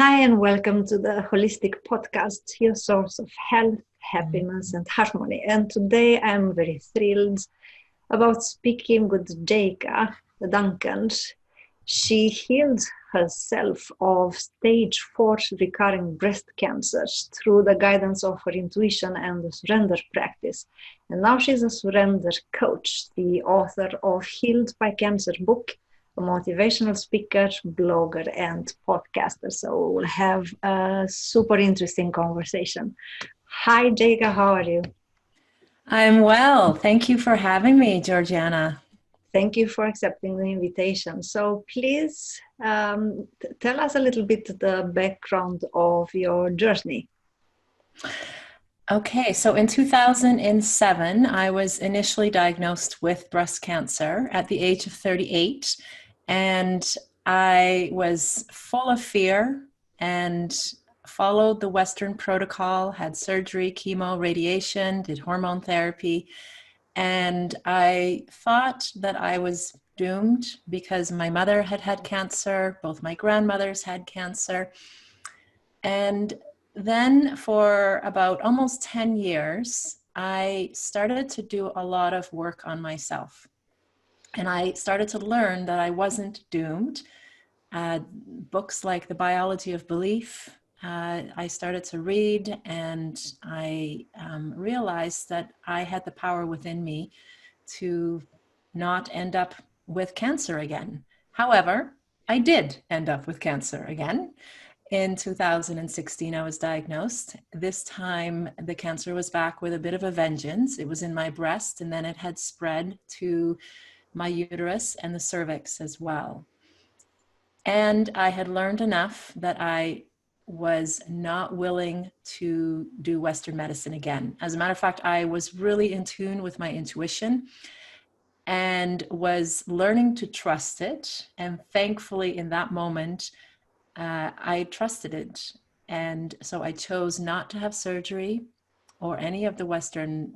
Hi, and welcome to the Holistic Podcast, your source of health, happiness, and harmony. And today I'm very thrilled about speaking with Jayka Duncan. She healed herself of stage 4 recurring breast cancer through the guidance of her intuition and the surrender practice. And now she's a surrender coach, the author of Healed by Cancer book, a motivational speaker, blogger, and podcaster. So we'll have a super interesting conversation. Hi, Jayka, how are you? I'm well. Thank you for having me, Georgiana. Thank you for accepting the invitation. So please tell us a little bit the background of your journey. Okay, so in 2007, I was initially diagnosed with breast cancer at the age of 38, and I was full of fear and followed the Western protocol, had surgery, chemo, radiation, did hormone therapy, and I thought that I was doomed because my mother had had cancer, both my grandmothers had cancer, and then for about almost 10 years, I started to do a lot of work on myself. And I started to learn that I wasn't doomed. Books like The Biology of Belief, I started to read, and I realized that I had the power within me to not end up with cancer again. However, I did end up with cancer again. In 2016, I was diagnosed. This time, the cancer was back with a bit of a vengeance. It was in my breast, and then it had spread to my uterus and the cervix as well. And I had learned enough that I was not willing to do Western medicine again. As a matter of fact, I was really in tune with my intuition and was learning to trust it. And thankfully, in that moment, I trusted it. And so I chose not to have surgery or any of the Western,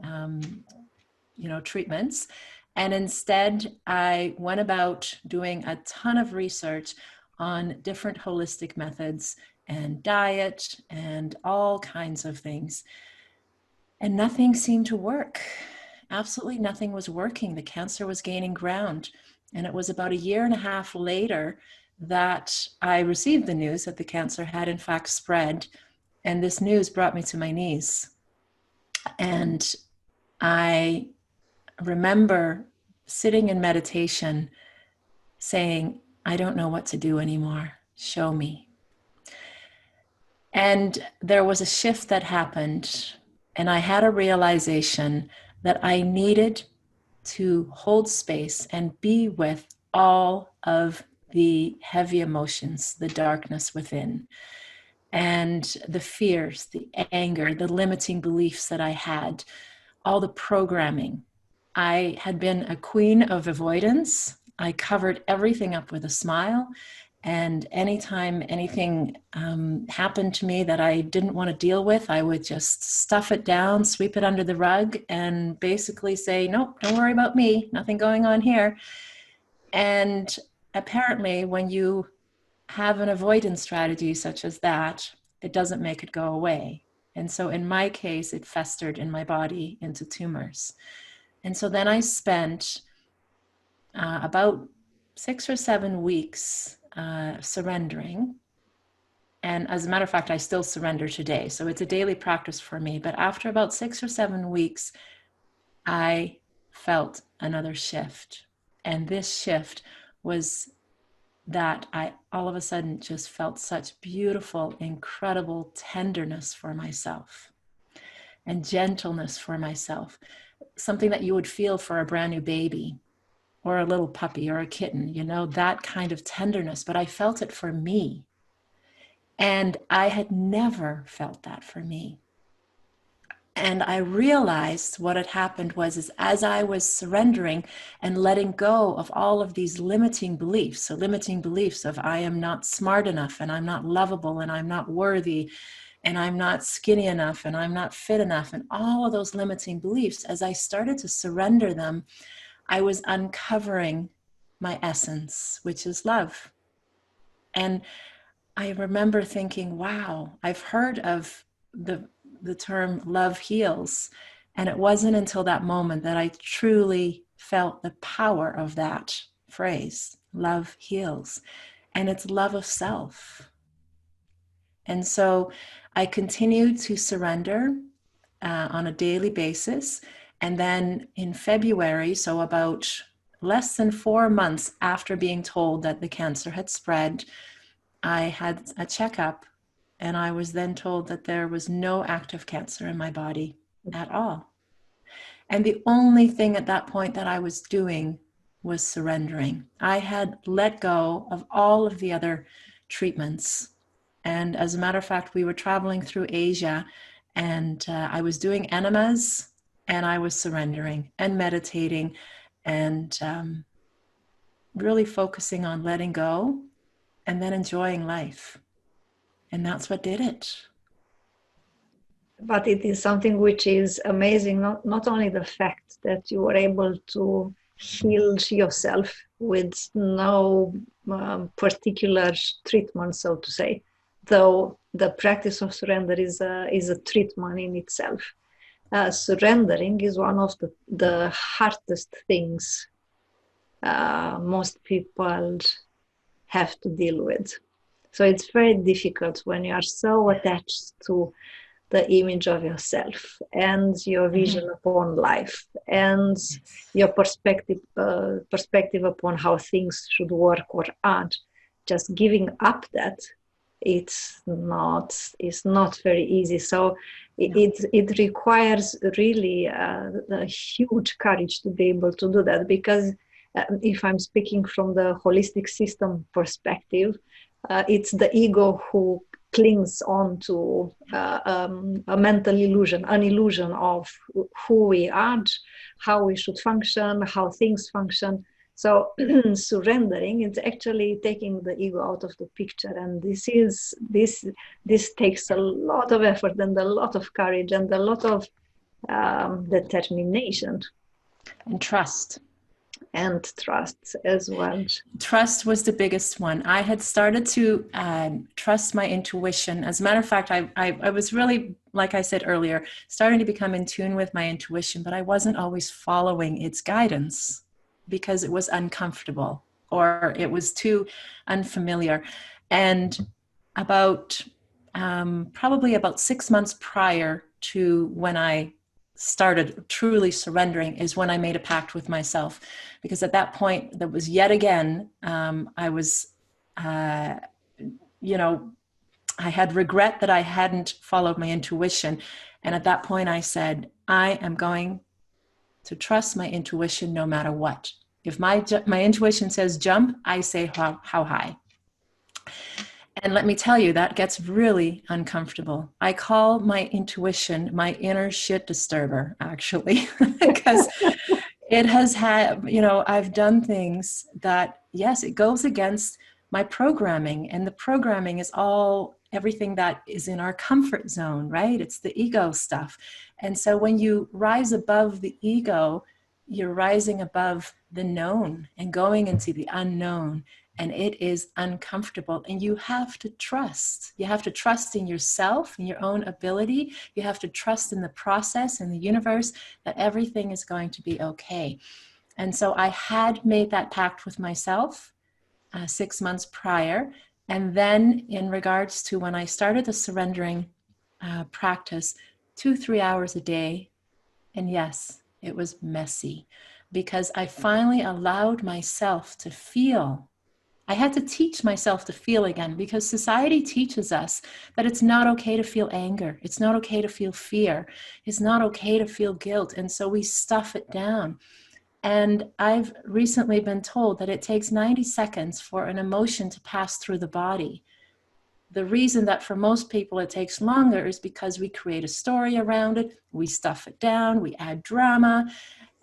treatments. And instead, I went about doing a ton of research on different holistic methods and diet and all kinds of things. And nothing seemed to work. Absolutely nothing was working. The cancer was gaining ground. And it was about a year and a half later that I received the news that the cancer had in fact spread. And this news brought me to my knees. And I remember sitting in meditation saying, I don't know what to do anymore. Show me. And there was a shift that happened, and I had a realization that I needed to hold space and be with all of the heavy emotions, the darkness within, and the fears, the anger, the limiting beliefs that I had, all the programming. I had been a queen of avoidance. I covered everything up with a smile. And anytime anything happened to me that I didn't want to deal with, I would just stuff it down, sweep it under the rug, and basically say, nope, don't worry about me, nothing going on here. And apparently, when you have an avoidance strategy such as that, it doesn't make it go away. And so in my case, it festered in my body into tumors. And so then I spent about 6 or 7 weeks surrendering. And as a matter of fact, I still surrender today. So it's a daily practice for me. But after about 6 or 7 weeks, I felt another shift. And this shift was that I all of a sudden just felt such beautiful, incredible tenderness for myself and gentleness for myself. Something that you would feel for a brand new baby or a little puppy or a kitten, that kind of tenderness. But I felt it for me. And I had never felt that for me. And I realized what had happened was as I was surrendering and letting go of all of these limiting beliefs, so limiting beliefs of I am not smart enough and I'm not lovable and I'm not worthy and I'm not skinny enough and I'm not fit enough, and all of those limiting beliefs, as I started to surrender them, I was uncovering my essence, which is love. And I remember thinking, wow, I've heard of the term love heals. And it wasn't until that moment that I truly felt the power of that phrase, love heals. And it's love of self. And so I continued to surrender on a daily basis. And then in February, so about less than 4 months after being told that the cancer had spread, I had a checkup, and I was then told that there was no active cancer in my body at all. And the only thing at that point that I was doing was surrendering. I had let go of all of the other treatments. And as a matter of fact, we were traveling through Asia, and I was doing enemas, and I was surrendering and meditating and really focusing on letting go and then enjoying life. And that's what did it. But it is something which is amazing, not only the fact that you were able to heal yourself with no particular treatment, so to say, though the practice of surrender is a treatment in itself. Surrendering is one of the hardest things most people have to deal with. So it's very difficult when you are so attached to the image of yourself and your vision upon life and your perspective upon how things should work or aren't. Just giving up that, it's not very easy. So it requires really a huge courage to be able to do that, because if I'm speaking from the holistic system perspective, it's the ego who clings on to a mental illusion, an illusion of who we are, how we should function, how things function. So surrendering is actually taking the ego out of the picture, and this takes a lot of effort and a lot of courage and a lot of determination and trust. And trust as well. Trust was the biggest one. I had started to trust my intuition. As a matter of fact, I was really, like I said earlier, starting to become in tune with my intuition, but I wasn't always following its guidance because it was uncomfortable or it was too unfamiliar. And probably about 6 months prior to when I started truly surrendering is when I made a pact with myself, because at that point that was yet again I was I had regret that I hadn't followed my intuition, and at that point I said, I am going to trust my intuition no matter what. If my intuition says jump, I say how high. And let me tell you, that gets really uncomfortable. I call my intuition my inner shit disturber, actually, because it has had, I've done things that, yes, it goes against my programming. And the programming is everything that is in our comfort zone, right? It's the ego stuff. And so when you rise above the ego, you're rising above the known and going into the unknown. And it is uncomfortable. And you have to trust. You have to trust in yourself, in your own ability. You have to trust in the process and the universe that everything is going to be okay. And so I had made that pact with myself 6 months prior. And then in regards to when I started the surrendering practice, 2-3 hours a day. And yes, it was messy because I finally allowed myself to feel. I had to teach myself to feel again, because society teaches us that it's not okay to feel anger. It's not okay to feel fear. It's not okay to feel guilt. And so we stuff it down. And I've recently been told that it takes 90 seconds for an emotion to pass through the body. The reason that for most people it takes longer is because we create a story around it. We stuff it down. We add drama.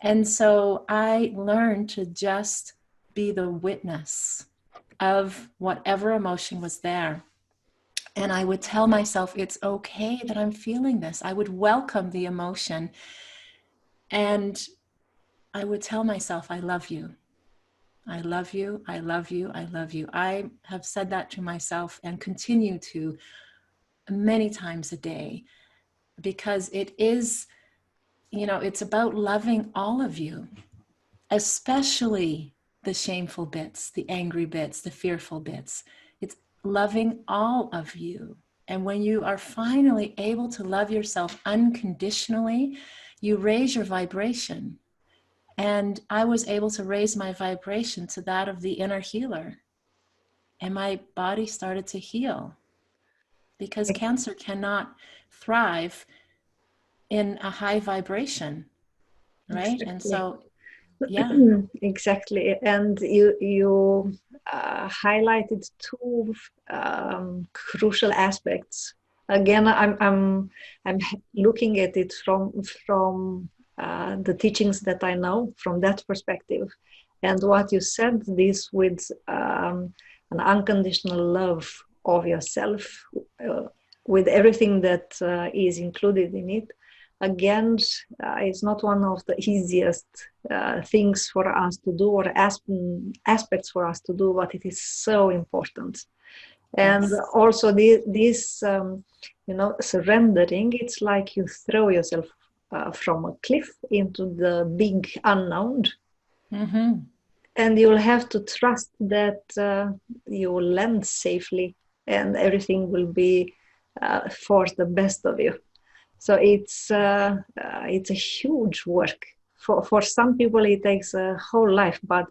And so I learned to just be the witness of whatever emotion was there. And I would tell myself, it's okay that I'm feeling this. I would welcome the emotion. And I would tell myself, I love you. I love you. I love you. I love you. I have said that to myself and continue to many times a day, because it is, it's about loving all of you, especially the shameful bits, the angry bits, the fearful bits. It's loving all of you. And when you are finally able to love yourself unconditionally, you raise your vibration. And I was able to raise my vibration to that of the inner healer. And my body started to heal, because cancer cannot thrive in a high vibration, right? Exactly. And so, yeah. Exactly. And you highlighted two crucial aspects. Again, I'm looking at it from the teachings that I know from that perspective. And what you said, this with an unconditional love of yourself, with everything that is included in it. Again, it's not one of the easiest things for us to do, or aspects for us to do, but it is so important. And Yes. also this surrendering, it's like you throw yourself from a cliff into the big unknown. Mm-hmm. And you'll have to trust that you will land safely and everything will be for the best of you. So it's a huge work. For some people, it takes a whole life, but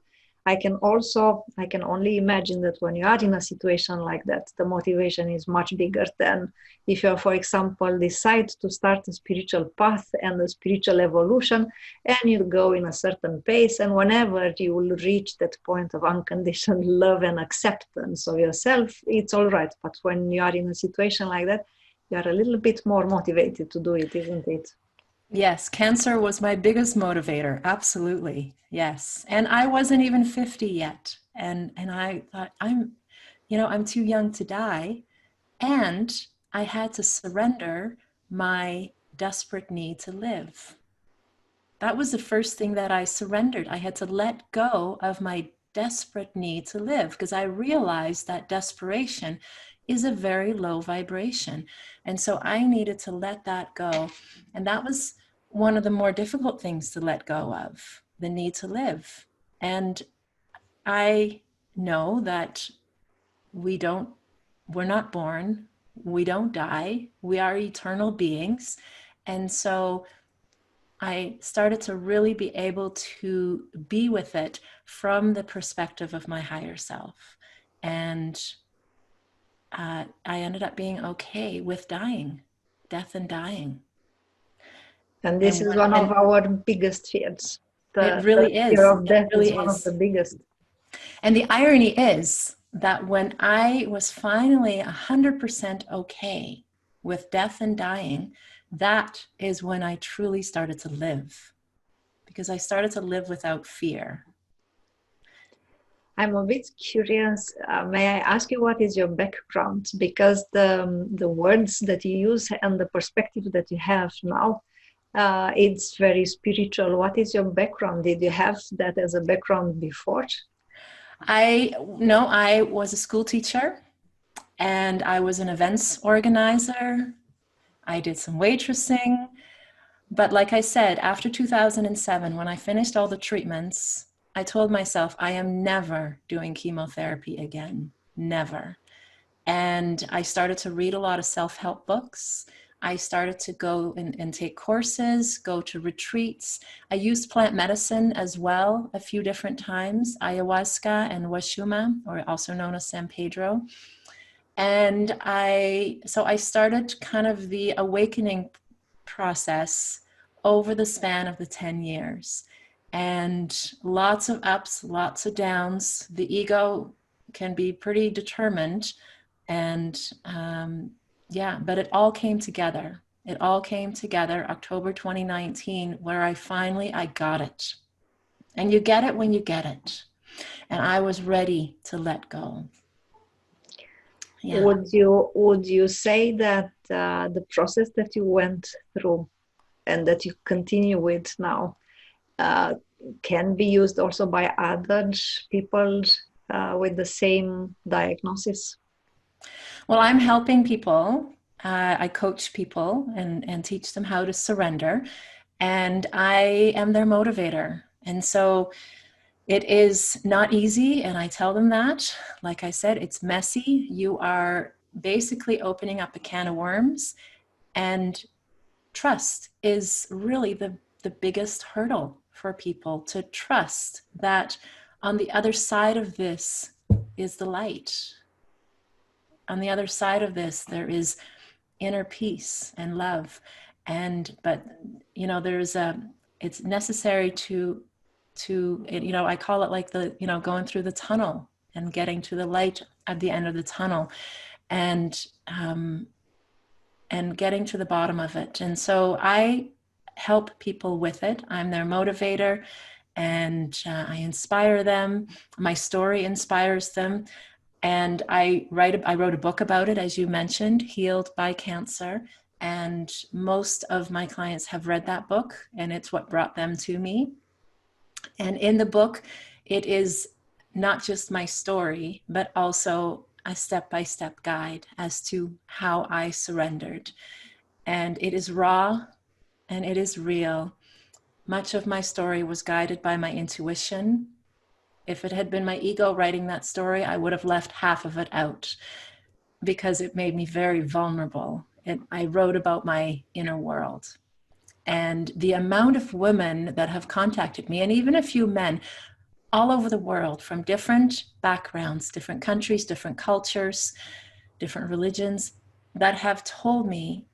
I can only imagine that when you are in a situation like that, the motivation is much bigger than if you, for example, decide to start a spiritual path and a spiritual evolution, and you go in a certain pace, and whenever you will reach that point of unconditional love and acceptance of yourself, it's all right. But when you are in a situation like that, you are a little bit more motivated to do it, isn't it? Yes, cancer was my biggest motivator. Absolutely. Yes. And I wasn't even 50 yet. And I thought, I'm too young to die. And I had to surrender my desperate need to live. That was the first thing that I surrendered. I had to let go of my desperate need to live, because I realized that desperation is a very low vibration. And so I needed to let that go. And that was one of the more difficult things to let go of, the need to live. And I know that we're not born, we don't die, we are eternal beings. And so I started to really be able to be with it from the perspective of my higher self. And I ended up being okay with dying, death and dying. And this is one of And our biggest fears. it The really fear is. of It death is really one of the is. biggest. And the irony is that when I was finally 100% okay with death and dying, that is when I truly started to live, because I started to live without fear. I'm a bit curious. May I ask you what is your background? Because the words that you use and the perspective that you have now, it's very spiritual. What is your background? Did you have that as a background before? I was a school teacher, and I was an events organizer. I did some waitressing. But like I said, after 2007, when I finished all the treatments, I told myself I am never doing chemotherapy again. Never. And I started to read a lot of self-help books. I started to go and take courses, go to retreats. I used plant medicine as well a few different times, ayahuasca and washuma, or also known as San Pedro. And I started kind of the awakening process over the span of the 10 years. And lots of ups, lots of downs. The ego can be pretty determined. And but it all came together. It all came together October 2019, where I got it. And you get it when you get it. And I was ready to let go. Yeah. Would you say that the process that you went through and that you continue with now can be used also by other people with the same diagnosis? Well, I'm helping people. I coach people and teach them how to surrender. And I am their motivator. And so it is not easy. And I tell them that. Like I said, it's messy. You are basically opening up a can of worms. And trust is really the biggest hurdle for people, to trust that on the other side of this is the light. On the other side of this, there is inner peace and love. But it's necessary to I call it like going through the tunnel and getting to the light at the end of the tunnel, and getting to the bottom of it. And so I help people with it. I'm their motivator, and I inspire them. My story inspires them. And I wrote a book about it, as you mentioned, Healed by Cancer. And most of my clients have read that book, and it's what brought them to me. And in the book, it is not just my story, but also a step-by-step guide as to how I surrendered. And it is raw and it is real. Much of my story was guided by my intuition. If it had been my ego writing that story, I would have left half of it out, because it made me very vulnerable. And I wrote about my inner world. And the amount of women that have contacted me, and even a few men all over the world from different backgrounds, different countries, different cultures, different religions, that have told me,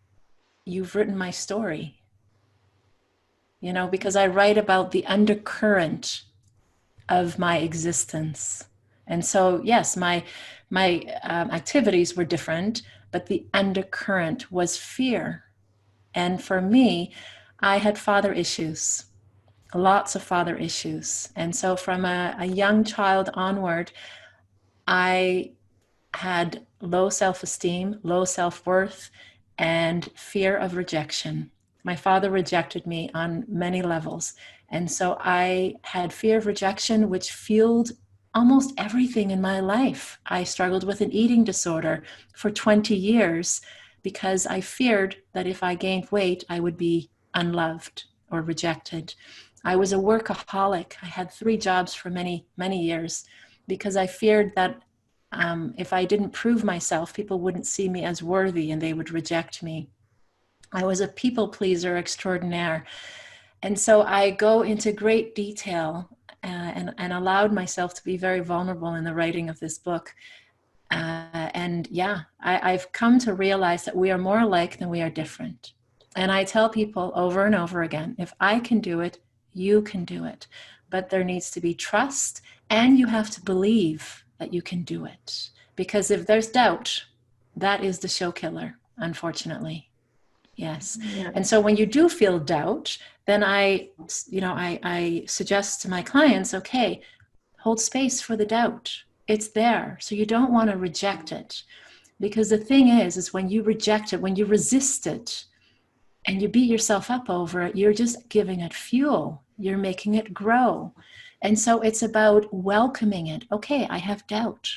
you've written my story. Because I write about the undercurrent of my existence. And so, yes, my activities were different, but the undercurrent was fear. And for me, I had father issues, lots of father issues. And so from a young child onward, I had low self-esteem, low self-worth, and fear of rejection. My father rejected me on many levels. And so I had fear of rejection, which fueled almost everything in my life. I struggled with an eating disorder for 20 years because I feared that if I gained weight, I would be unloved or rejected. I was a workaholic. I had 3 jobs for many, many years because I feared that if I didn't prove myself, people wouldn't see me as worthy and they would reject me. I was a people pleaser extraordinaire. And so I go into great detail and allowed myself to be very vulnerable in the writing of this book. I've come to realize that we are more alike than we are different. And I tell people over and over again, if I can do it, you can do it. But there needs to be trust, and you have to believe that you can do it. Because if there's doubt, that is the show killer, unfortunately. Yes. Yeah. And so when you do feel doubt, then I suggest to my clients, okay, hold space for the doubt. It's there. So you don't want to reject it. Because the thing is when you reject it, when you resist it, and you beat yourself up over it, you're just giving it fuel. You're making it grow. And so it's about welcoming it. Okay, I have doubt.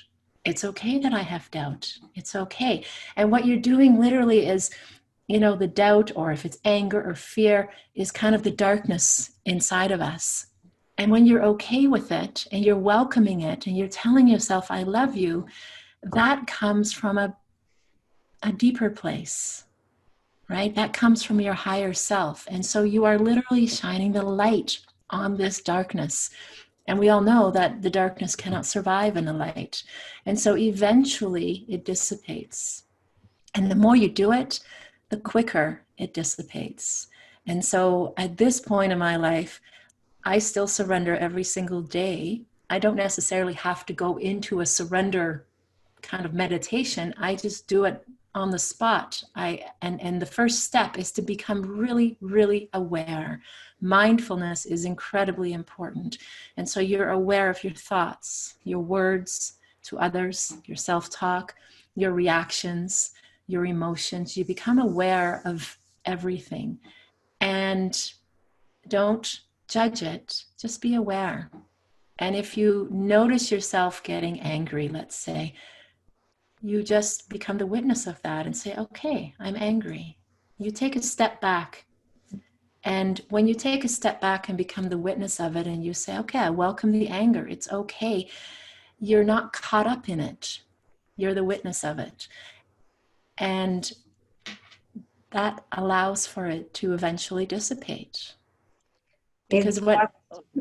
It's okay that I have doubt. It's okay. And what you're doing literally is, the doubt, or if it's anger or fear, is kind of the darkness inside of us. And when you're okay with it and you're welcoming it and you're telling yourself, I love you, that comes from a deeper place, right? That comes from your higher self. And so you are literally shining the light on this darkness. And we all know that the darkness cannot survive in the light. And so eventually it dissipates. And the more you do it, the quicker it dissipates. And so at this point in my life, I still surrender every single day. I don't necessarily have to go into a surrender kind of meditation. I just do it on the spot. And the first step is to become really, really aware. Mindfulness is incredibly important. And so you're aware of your thoughts, your words to others, your self-talk, your reactions, your emotions. You become aware of everything. And don't judge it, just be aware. And if you notice yourself getting angry, let's say, you just become the witness of that and say, okay, I'm angry. You take a step back. And when you take a step back and become the witness of it and you say, okay, I welcome the anger. It's okay. You're not caught up in it. You're the witness of it. And that allows for it to eventually dissipate. Because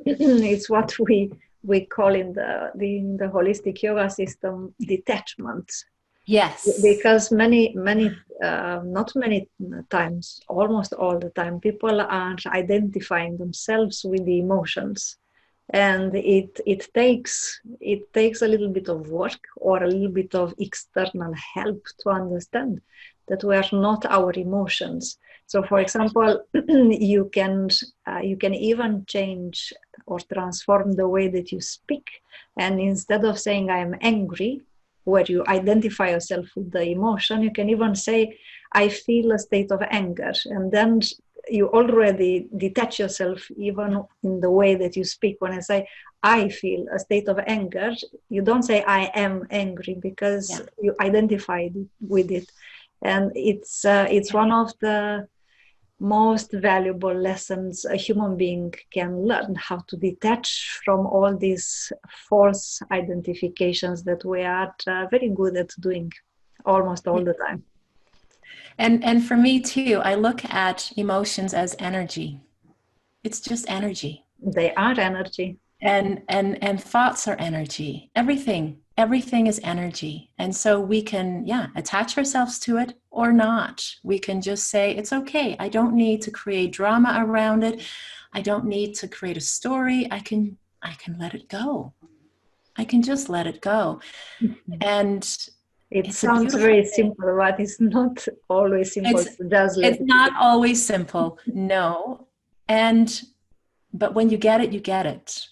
it's what we call in the holistic yoga system detachment. Yes. Because many not many times, almost all the time, people are identifying themselves with the emotions, and it takes a little bit of work or a little bit of external help to understand that we are not our emotions. So, for example, you can even change or transform the way that you speak, and instead of saying I am angry, where you identify yourself with the emotion, you can even say, I feel a state of anger. And then you already detach yourself even in the way that you speak. When I say, I feel a state of anger, you don't say, I am angry, because you identified with it. And it's one of the most valuable lessons a human being can learn, how to detach from all these false identifications that we are very good at doing almost all the time. And for me too, I look at emotions as energy. It's just energy. They are energy. And thoughts are energy. Everything is energy. And so we can, attach ourselves to it or not. We can just say, it's okay. I don't need to create drama around it. I don't need to create a story. I can let it go. I can just let it go. And it sounds very simple, but it's not always simple to just let it's not always simple, no. But when you get it, you get it.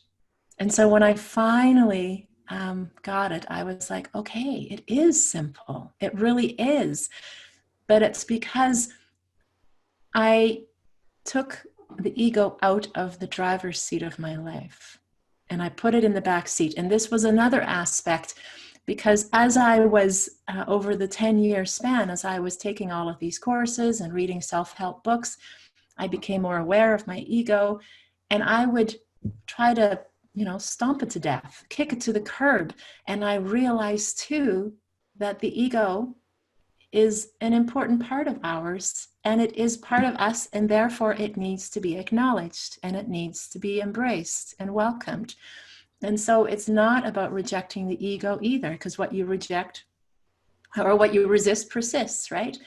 And so when I finally got it, I was like, okay, it is simple. It really is. But it's because I took the ego out of the driver's seat of my life and I put it in the back seat. And this was another aspect, because as I was over the 10-year span, as I was taking all of these courses and reading self-help books, I became more aware of my ego, and I would try to stomp it to death, kick it to the curb. And I realized too that the ego is an important part of ours, and it is part of us, and therefore it needs to be acknowledged and it needs to be embraced and welcomed. And so it's not about rejecting the ego either, because what you reject or what you resist persists, right?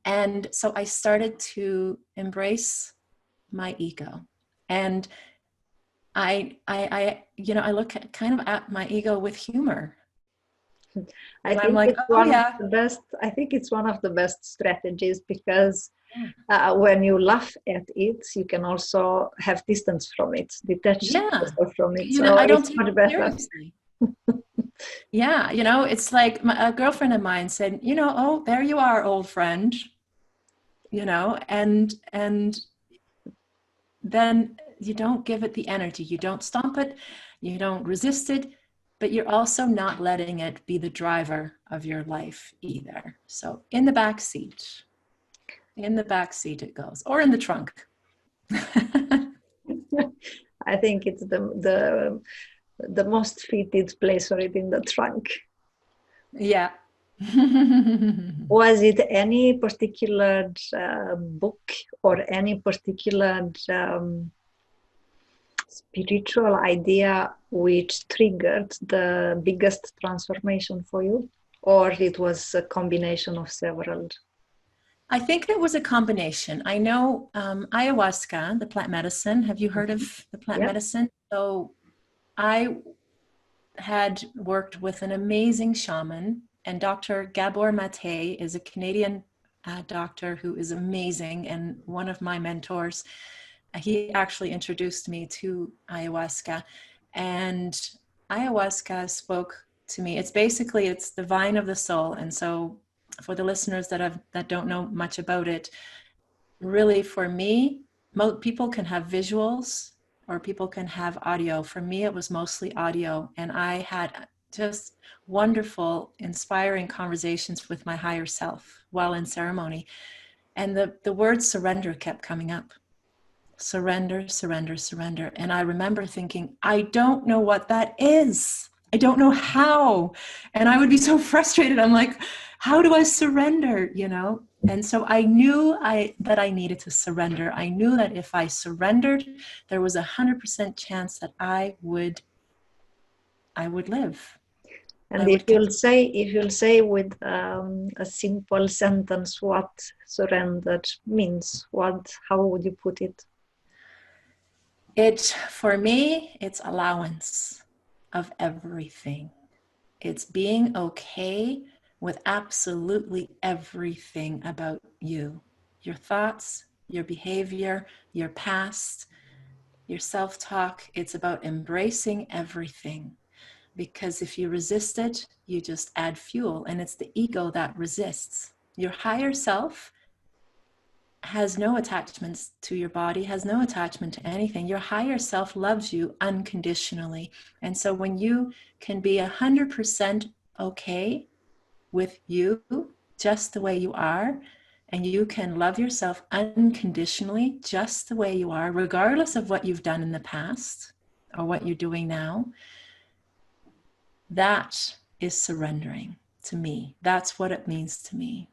And so I started to embrace my ego, and I look at my ego with humor. I think it's one of the best strategies, because when you laugh at it, you can also have distance from it, detach yourself from it. I don't take it seriously. It's like a girlfriend of mine said, oh, there you are, old friend, and then you don't give it the energy, you don't stomp it, you don't resist it, but you're also not letting it be the driver of your life either. So in the back seat it goes, or in the trunk. I think it's the most fitted place for it, in the trunk. Yeah. Was it any particular book or any particular spiritual idea which triggered the biggest transformation for you, or it was a combination of several? I think it was a combination. I know ayahuasca, the plant medicine. Have you heard of the plant medicine? So I had worked with an amazing shaman, and Dr. Gabor Mate is a Canadian doctor who is amazing and one of my mentors. He actually introduced me to ayahuasca, and ayahuasca spoke to me. It's the vine of the soul. And so for the listeners that don't know much about it, really for me, people can have visuals or people can have audio. For me, it was mostly audio. And I had just wonderful, inspiring conversations with my higher self while in ceremony. And the word surrender kept coming up. Surrender, surrender, surrender. And I remember thinking, I don't know what that is. I don't know how. And I would be so frustrated. I'm like, how do I surrender? You know? And so I knew that I needed to surrender. I knew that if I surrendered, there was 100% chance that I would live. And if you'll say with a simple sentence what surrendered means, how would you put it? For me, it's allowance of everything. It's being okay with absolutely everything about you, your thoughts, your behavior, your past, your self-talk. It's about embracing everything, because if you resist it, you just add fuel, and it's the ego that resists. Your higher self has no attachments to your body, has no attachment to anything. Your higher self loves you unconditionally. And so when you can be 100% okay with you just the way you are, and you can love yourself unconditionally just the way you are, regardless of what you've done in the past or what you're doing now, that is surrendering to me. That's what it means to me.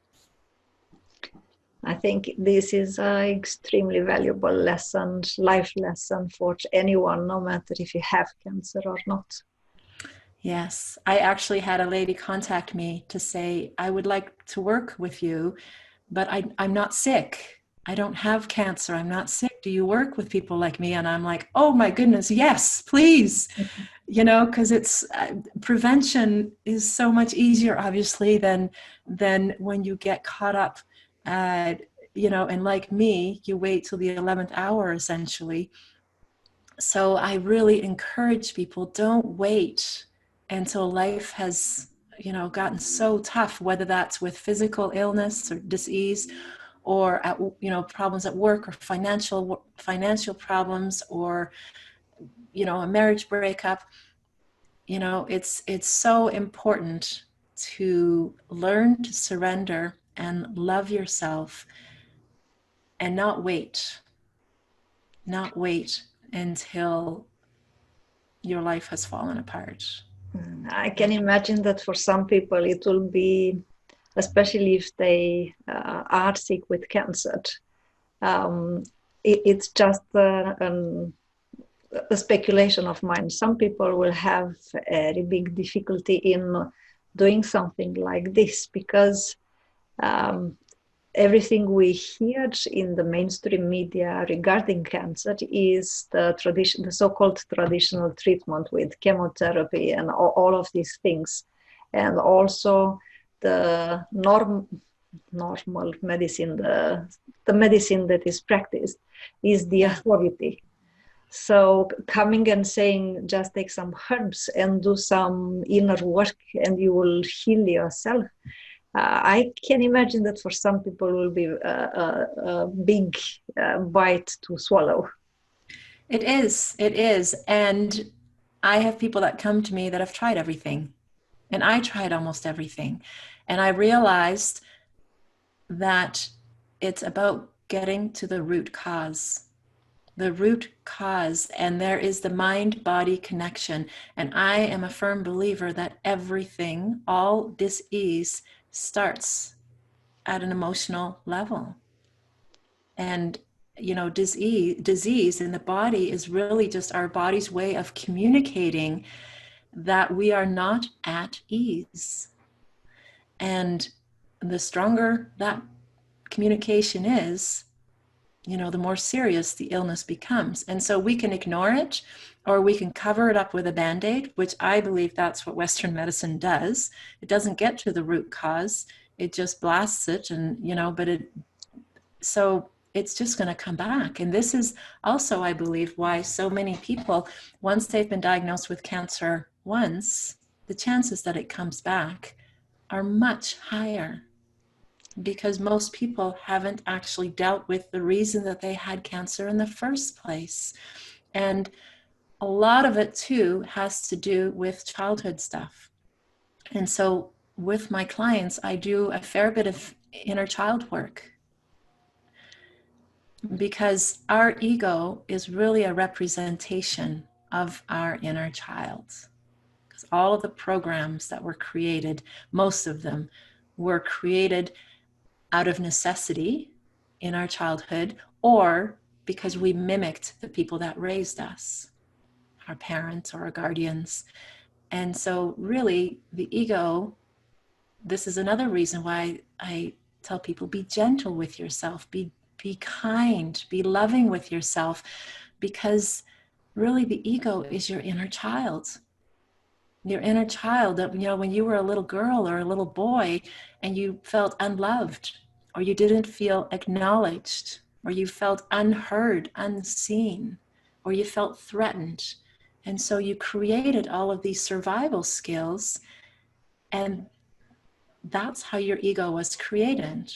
I think this is an extremely valuable lesson, life lesson for anyone, no matter if you have cancer or not. Yes, I actually had a lady contact me to say, I would like to work with you, but I'm not sick. I don't have cancer. I'm not sick. Do you work with people like me? And I'm like, oh my goodness, yes, please. You know, because it's prevention is so much easier, obviously, than when you get caught up. You know, and like me, you wait till the 11th hour, essentially. So I really encourage people, don't wait until life has, you know, gotten so tough, whether that's with physical illness or disease, or at, you know, problems at work, or financial problems, or, you know, a marriage breakup. You know, it's so important to learn to surrender and love yourself, and not wait until your life has fallen apart. I can imagine that for some people it will be, especially if they are sick with cancer, it's just a speculation of mine. Some people will have a big difficulty in doing something like this, because everything we hear in the mainstream media regarding cancer is the so-called traditional treatment with chemotherapy and all of these things, and also the normal medicine, the medicine that is practiced is the authority. So coming and saying, just take some herbs and do some inner work and you will heal yourself, I can imagine that for some people will be a big bite to swallow. It is. And I have people that come to me that have tried everything. And I tried almost everything. And I realized that it's about getting to the root cause. The root cause. And there is the mind-body connection. And I am a firm believer that everything, all dis-ease, starts at an emotional level. And, you know, disease in the body is really just our body's way of communicating that we are not at ease. And the stronger that communication is, you know, the more serious the illness becomes. And so we can ignore it, or we can cover it up with a Band-Aid, which I believe that's what Western medicine does. It doesn't get to the root cause. It just blasts it, and, you know, so it's just going to come back. And this is also, I believe, why so many people, once they've been diagnosed with cancer once, the chances that it comes back are much higher, because most people haven't actually dealt with the reason that they had cancer in the first place. And a lot of it too has to do with childhood stuff. And so with my clients, I do a fair bit of inner child work, because our ego is really a representation of our inner child. Because all of the programs that were created, most of them were created out of necessity in our childhood, or because we mimicked the people that raised us, our parents or our guardians. And so really the ego, this is another reason why I tell people, be gentle with yourself, be kind, be loving with yourself, because really the ego is your inner child. Your inner child, when you were a little girl or a little boy and you felt unloved, or you didn't feel acknowledged, or you felt unheard, unseen, or you felt threatened. And so you created all of these survival skills, and that's how your ego was created.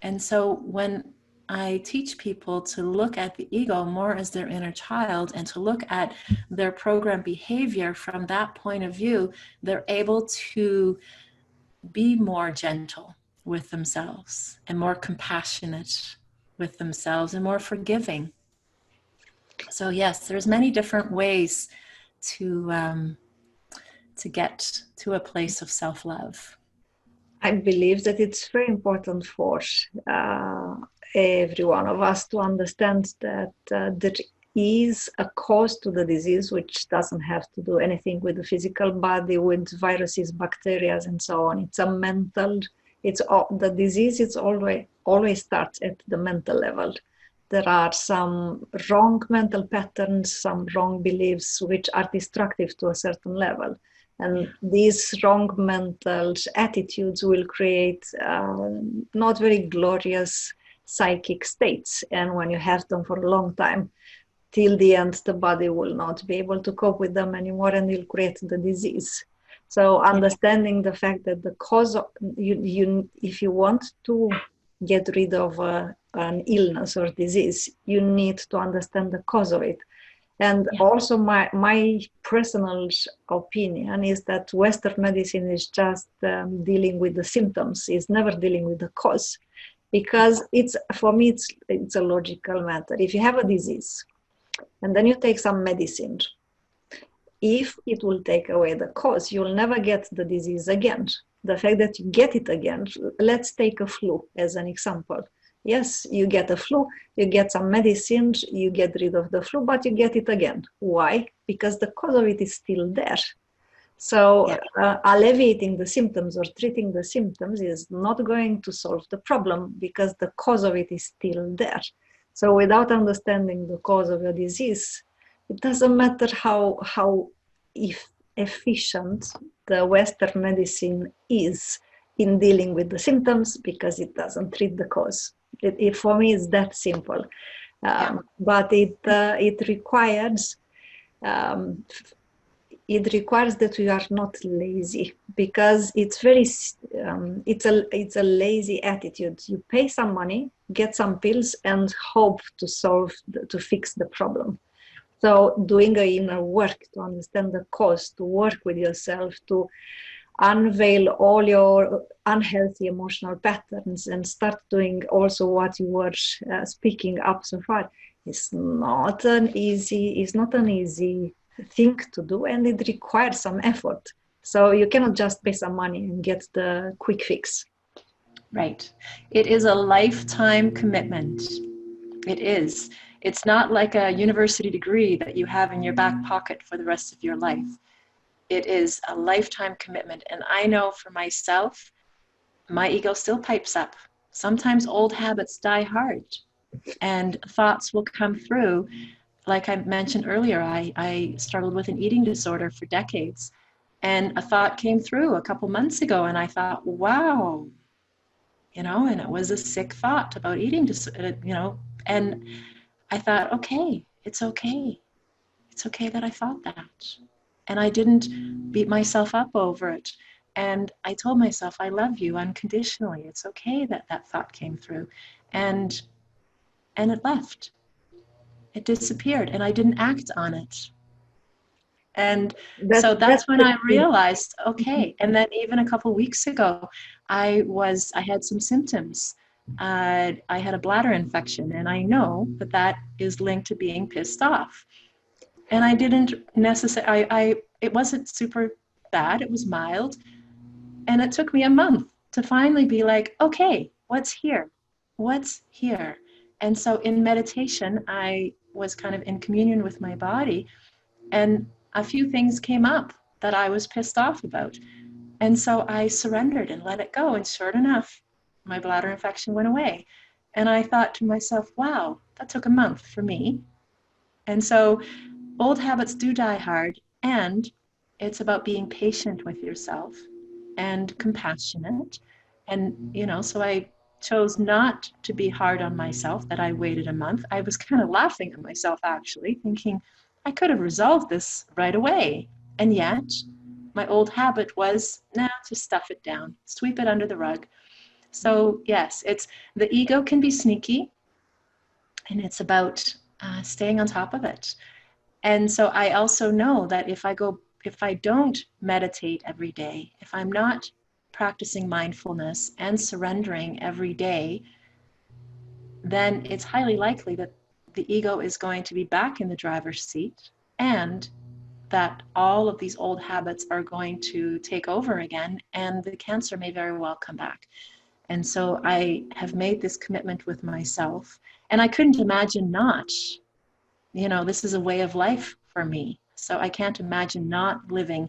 And so when I teach people to look at the ego more as their inner child and to look at their program behavior from that point of view, they're able to be more gentle with themselves and more compassionate with themselves and more forgiving. So yes, there's many different ways to get to a place of self-love. I believe that it's very important for every one of us to understand that there is a cause to the disease, which doesn't have to do anything with the physical body, with viruses, bacteria, and so on. It's a mental. The disease. It's always starts at the mental level. There are some wrong mental patterns, some wrong beliefs, which are destructive to a certain level. And these wrong mental attitudes will create not very glorious psychic states. And when you have them for a long time, till the end, the body will not be able to cope with them anymore, and will create the disease. So understanding the fact that the cause of, if you want to get rid of an illness or disease, you need to understand the cause of it. And also my personal opinion is that Western medicine is just dealing with the symptoms, is never dealing with the cause. Because for me, it's a logical matter. If you have a disease and then you take some medicine, if it will take away the cause, you'll never get the disease again. The fact that you get it again, let's take a flu as an example. Yes, you get a flu, you get some medicines, you get rid of the flu, but you get it again. Why? Because the cause of it is still there. So alleviating the symptoms or treating the symptoms is not going to solve the problem, because the cause of it is still there. So without understanding the cause of your disease, it doesn't matter how efficient the Western medicine is in dealing with the symptoms, because it doesn't treat the cause. For me, it's that simple. But it requires that we are not lazy, because it's a lazy attitude. You pay some money, get some pills, and hope to fix the problem. So doing the inner work to understand the cause, to work with yourself, to unveil all your unhealthy emotional patterns, and start doing also what you were speaking up so far, is not an easy thing to do, and it requires some effort. So you cannot just pay some money and get the quick fix. Right. It is a lifetime commitment. It is. It's not like a university degree that you have in your back pocket for the rest of your life. It is a lifetime commitment. And I know for myself, my ego still pipes up. Sometimes old habits die hard and thoughts will come through. Like I mentioned earlier, I struggled with an eating disorder for decades. And a thought came through a couple months ago, and I thought, wow, and it was a sick thought about eating disorder, and I thought, okay. It's okay that I thought that. And I didn't beat myself up over it. And I told myself, I love you unconditionally. It's okay that that thought came through. And it left. it disappeared and I didn't act on it. And That, so that's when I the- realized, okay. And then even a couple of weeks ago, I had some symptoms. I had a bladder infection, and I know that that is linked to being pissed off. And I didn't necessarily, it wasn't super bad. It was mild. And it took me a month to finally be like, okay, what's here? What's here? And so in meditation, I was kind of in communion with my body, and a few things came up that I was pissed off about. And so I surrendered and let it go. And sure enough, my bladder infection went away. And I thought to myself, wow, that took a month for me. And so old habits do die hard. And it's about being patient with yourself and compassionate. And, so I chose not to be hard on myself that I waited a month. I was kind of laughing at myself, actually, thinking I could have resolved this right away. And yet, my old habit was to stuff it down, sweep it under the rug. So yes, it's the ego can be sneaky, and it's about staying on top of it. And so I also know that if I don't meditate every day, if I'm not practicing mindfulness and surrendering every day, then it's highly likely that the ego is going to be back in the driver's seat, and that all of these old habits are going to take over again, and the cancer may very well come back. And so I have made this commitment with myself, and I couldn't imagine not. This is a way of life for me. So I can't imagine not living,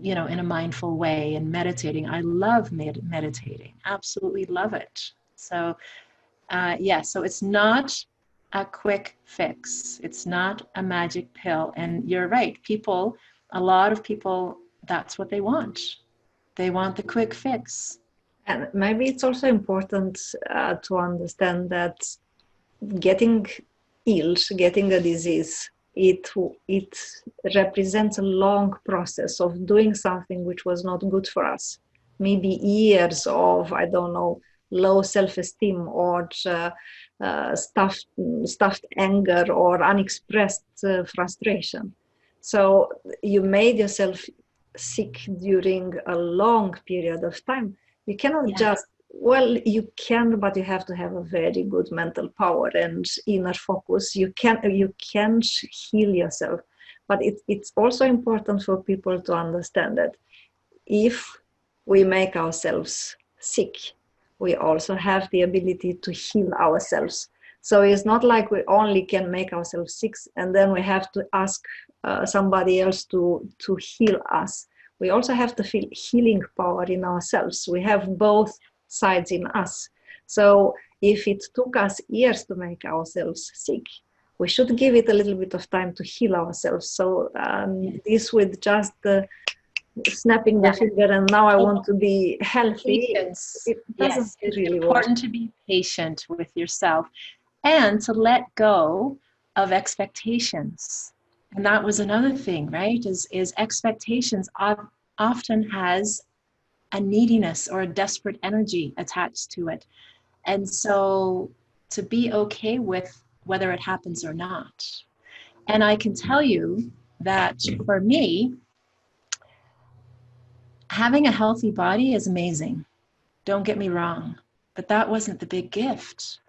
in a mindful way and meditating. I love meditating, absolutely love it. So so it's not a quick fix. It's not a magic pill. And you're right, a lot of people, that's what they want. They want the quick fix. And maybe it's also important to understand that getting ill, getting a disease, it represents a long process of doing something which was not good for us. Maybe years of, I don't know, low self-esteem or stuffed anger or unexpressed frustration. So you made yourself sick during a long period of time. You cannot just, well, you can, but you have to have a very good mental power and inner focus. You can heal yourself. But it's also important for people to understand that if we make ourselves sick, we also have the ability to heal ourselves. So it's not like we only can make ourselves sick and then we have to ask somebody else to heal us. We also have to feel healing power in ourselves. We have both sides in us. So if it took us years to make ourselves sick, we should give it a little bit of time to heal ourselves. So this with just snapping the finger and now I want to be healthy, it doesn't really work. It's important to be patient with yourself and to let go of expectations. And that was another thing, right? Is expectations often has a neediness or a desperate energy attached to it. And so to be okay with whether it happens or not. And I can tell you that for me, having a healthy body is amazing. Don't get me wrong, but that wasn't the big gift.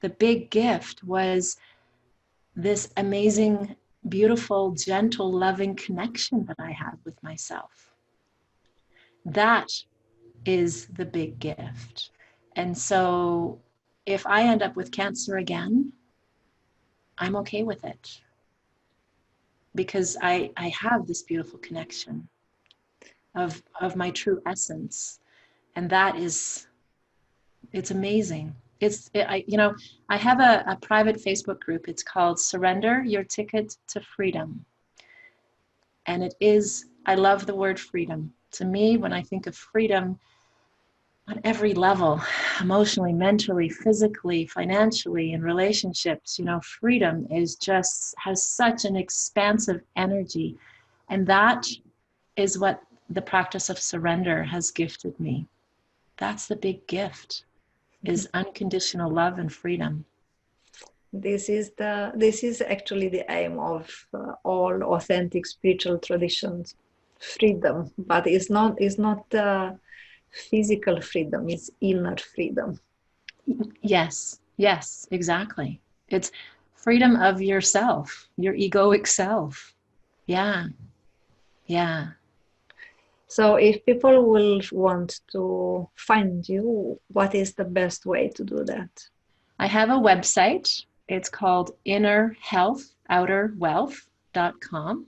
The big gift was this amazing, beautiful, gentle, loving connection that I have with myself. That is the big gift. And so if I end up with cancer again, I'm okay with it because I have this beautiful connection of my true essence. And that is, it's amazing. I have a private Facebook group. It's called Surrender Your Ticket to Freedom. And I love the word freedom. To me, when I think of freedom on every level, emotionally, mentally, physically, financially, in relationships, freedom has such an expansive energy. And that is what the practice of surrender has gifted me. That's the big gift, is unconditional love and freedom. This is actually the aim of all authentic spiritual traditions, freedom. But it's not physical freedom, it's inner freedom. Yes, yes, exactly. It's freedom of yourself, your egoic self. Yeah, yeah. So if people will want to find you, what is the best way to do that? I have a website. It's called innerhealthouterwealth.com.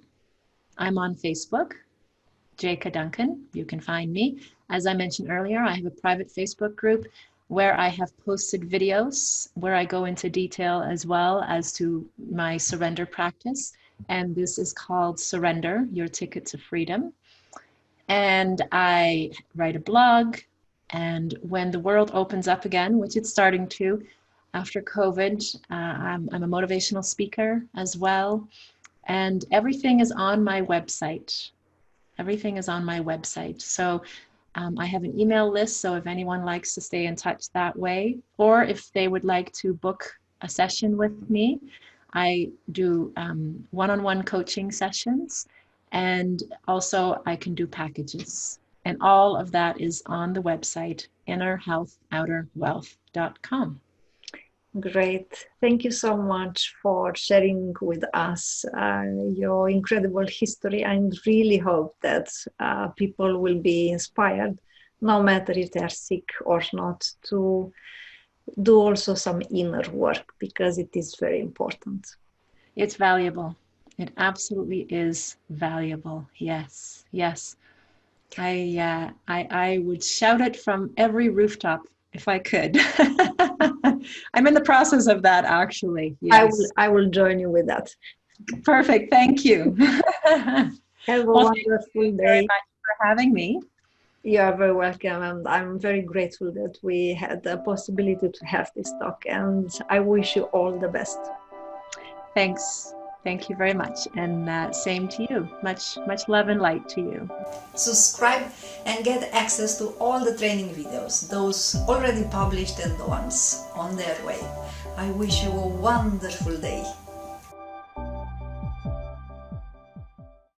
I'm on Facebook, Jayka Duncan. You can find me. As I mentioned earlier, I have a private Facebook group where I have posted videos where I go into detail as well as to my surrender practice. And this is called Surrender, Your Ticket to Freedom. And I write a blog. And when the world opens up again, which it's starting to after COVID, I'm a motivational speaker as well. And everything is on my website. Everything is on my website. So I have an email list. So if anyone likes to stay in touch that way, or if they would like to book a session with me, I do one-on-one coaching sessions. And also I can do packages. And all of that is on the website, innerhealthouterwealth.com. Great. Thank you so much for sharing with us your incredible history. I really hope that people will be inspired, no matter if they are sick or not, to do also some inner work, because it is very important. It's valuable. It absolutely is valuable. Yes, yes. I would shout it from every rooftop if I could. I'm in the process of that, actually. Yes. I will join you with that. Perfect. Thank you. Have a wonderful thank you day. very much for having me. You are very welcome, and I'm very grateful that we had the possibility to have this talk, and I wish you all the best. Thanks. Thank you very much. And same to you. Much love and light to you. Subscribe and get access to all the training videos, those already published and the ones on their way. I wish you a wonderful day.